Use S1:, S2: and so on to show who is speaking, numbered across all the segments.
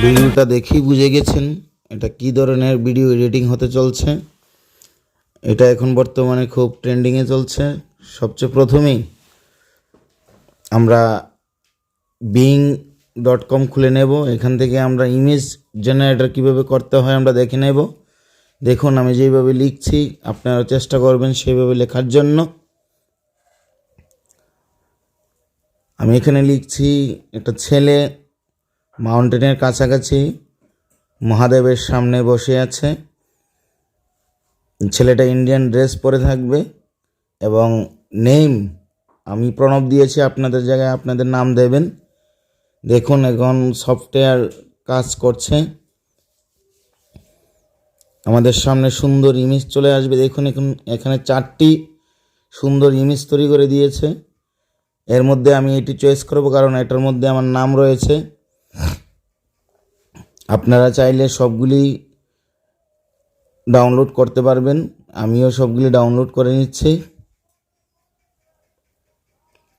S1: ভিডিওটা দেখেই বুঝে গেছেন এটা কি ধরনের ভিডিও এডিটিং হতে চলছে। এটা এখন বর্তমানে খুব ট্রেন্ডিংয়ে চলছে। সবচেয়ে প্রথমেই আমরা bing.com খুলে নেব। এখান থেকে আমরা ইমেজ জেনারেটর কীভাবে করতে হয় আমরা দেখে নেব। দেখুন আমি যেইভাবে লিখছি আপনারা চেষ্টা করবেন সেইভাবে লেখার জন্য। আমি এখানে লিখছি একটা ছেলে মাউন্টেনের কাছাকাছি মহাদেবের সামনে বসে আছে। ছেলেটা ইন্ডিয়ান ড্রেস পরে থাকবে এবং নেম আমি প্রণব দিয়েছি, আপনাদের জায়গায় আপনাদের নাম দেবেন। দেখুন এখন সফটওয়্যার কাজ করছে, আমাদের সামনে সুন্দর ইমেজ চলে আসবে। দেখুন এখানে 4টি সুন্দর ইমেজ তৈরি করে দিয়েছে। এর মধ্যে আমি এটি চয়েস করব কারণ এটার মধ্যে আমার নাম রয়েছে। আপনারা চাইলে সবগুলি ডাউনলোড করতে পারবেন, আমিও সবগুলি ডাউনলোড করে নিচ্ছি।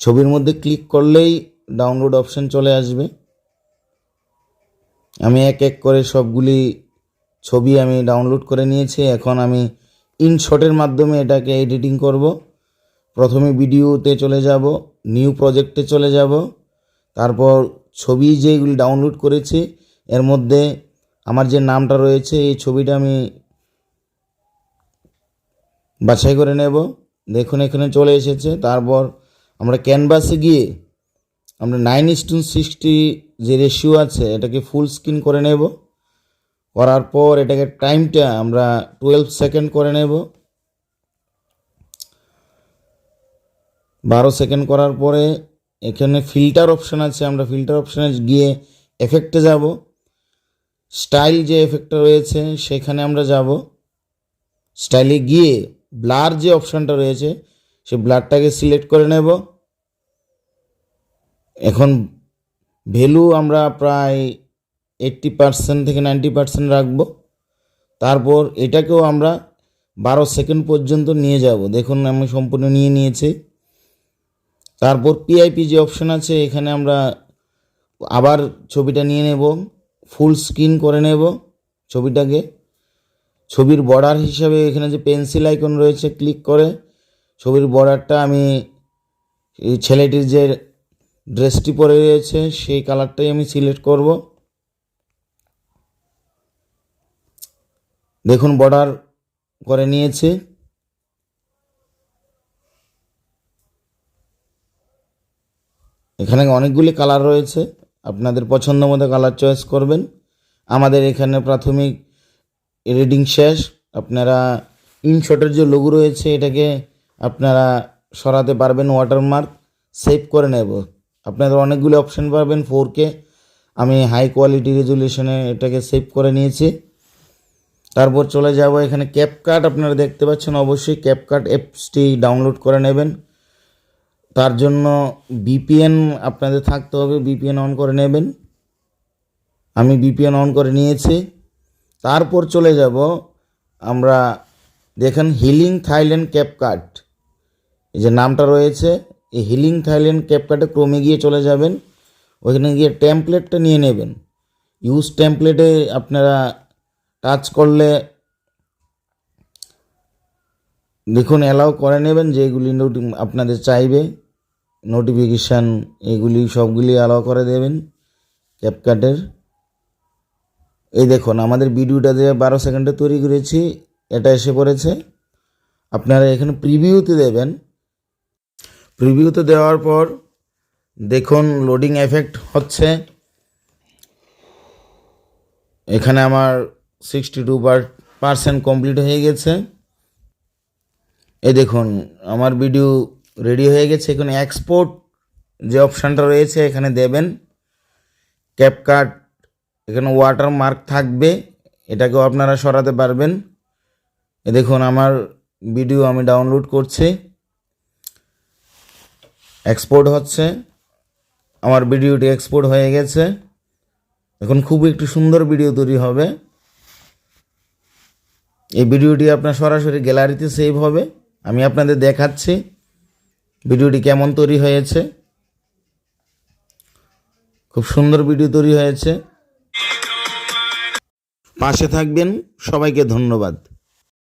S1: ছবির মধ্যে ক্লিক করলেই ডাউনলোড অপশন চলে আসবে। আমি এক এক করে সবগুলি ছবি আমি ডাউনলোড করে নিয়েছি। এখন আমি ইনশটের মাধ্যমে এটাকে এডিটিং করব। প্রথমে ভিডিওতে চলে যাব, নিউ প্রজেক্টে চলে যাব, তারপর ছবি যেগুলি ডাউনলোড করেছি এর মধ্যে আমার যে নামটা রয়েছে এই ছবিটা আমি বাছাই করে নেব। দেখুন এখানে চলে এসেছে। তারপর আমরা ক্যানভাসে গিয়ে আমরা 9:60 যে রেশিও আছে এটাকে ফুল স্ক্রিন করে নেব। করার পর এটাকে টাইমটা আমরা 12 সেকেন্ড করে নেব। 12 সেকেন্ড করার পরে এখানে ফিল্টার অপশান আছে, আমরা ফিল্টার অপশানে গিয়ে এফেক্টে যাব। স্টাইল যে এফেক্টটা রয়েছে সেখানে আমরা যাব। স্টাইলে গিয়ে ব্লার যে অপশানটা রয়েছে সে ব্লারটাকে সিলেক্ট করে নেব। এখন ভ্যালু আমরা প্রায় 80% থেকে 90% রাখব। তারপর এটাকেও আমরা 12 সেকেন্ড পর্যন্ত নিয়ে যাব। দেখুন আমি সম্পূর্ণ নিয়ে নিয়েছি। তারপর পিআইপি যে অপশান আছে এখানে আমরা আবার ছবিটা নিয়ে নেব, ফুল স্ক্রিন করে নেব ছবিটাকে। ছবির বর্ডার হিসাবে এখানে যে পেন্সিল আইকন রয়েছে ক্লিক করে ছবির বর্ডারটা আমি এই ছেলেটির যে ড্রেসটি পরে রয়েছে সেই কালারটাই আমি সিলেক্ট করব। দেখুন বর্ডার করে নিয়েছি। এখানে অনেকগুলি কালার রয়েছে, আপনাদের পছন্দ মতো কালার চয়েস করবেন। আমাদের এখানে প্রাথমিক এডিটিং শেষ। আপনারা ইনশটের যে লোগো রয়েছে এটাকে আপনারা সরাতে পারবেন, ওয়াটারমার্ক সেভ করে নেব। আপনাদের অনেকগুলো অপশান পাবেন 4K, আমি হাই কোয়ালিটি রেজুলেশনে এটাকে সেভ করে নিয়েছি। তারপর চলে যাব এখানে ক্যাপকাট, আপনারা দেখতে পাচ্ছেন। অবশ্যই ক্যাপকাট অ্যাপসটি ডাউনলোড করে নেবেন। তার জন্য VPN আপনাদের থাকতে হবে, VPN অন করে নেবেন। আমি VPN অন করে নিয়েছি। তারপর চলে যাব আমরা, দেখেন হিলিং থাইল্যান্ড ক্যাপকাট এই যে নামটা রয়েছে, এই হিলিং থাইল্যান্ড ক্যাপকাটে ক্রমে গিয়ে চলে যাবেন। ওইখানে গিয়ে টেমপ্লেটটা নিয়ে নেবেন। ইউজ টেমপ্লেটে আপনারা টাচ করলে দেখুন অ্যালাউ করে নেবেন, যেগুলি আপনাদের চাইবে নোটিফিকেশান এগুলি সবগুলি অ্যালাউ করে দেবেন ক্যাপকাটের। এই দেখুন আমাদের ভিডিওটা যে 12 সেকেন্ডে তৈরি করেছি এটা এসে পড়েছে। আপনারা এখানে প্রিভিউতে দেবেন। প্রিভিউতে দেওয়ার পর দেখুন লোডিং এফেক্ট হচ্ছে। এখানে আমার 62% কমপ্লিট হয়ে গেছে। এই দেখুন আমার ভিডিও রেডি হয়ে গেছে। এখানে এক্সপোর্ট যে অপশানটা রয়েছে এখানে দেবেন। ক্যাপকাট এখানে ওয়াটারমার্ক থাকবে, এটাকেও আপনারা সরাতে পারবেন। এ দেখুন আমার ভিডিও আমি ডাউনলোড করছি, এক্সপোর্ট হচ্ছে। আমার ভিডিওটি এক্সপোর্ট হয়ে গেছে। এখন খুব একটু সুন্দর ভিডিও তৈরি হবে। এই ভিডিওটি আপনার সরাসরি গ্যালারিতে সেভ হবে। আমি আপনাদের দেখাচ্ছি ভিডিওটি কেমন তৈরি হয়েছে। খুব সুন্দর ভিডিও তৈরি হয়েছে। পাশে থাকবেন। সবাইকে ধন্যবাদ।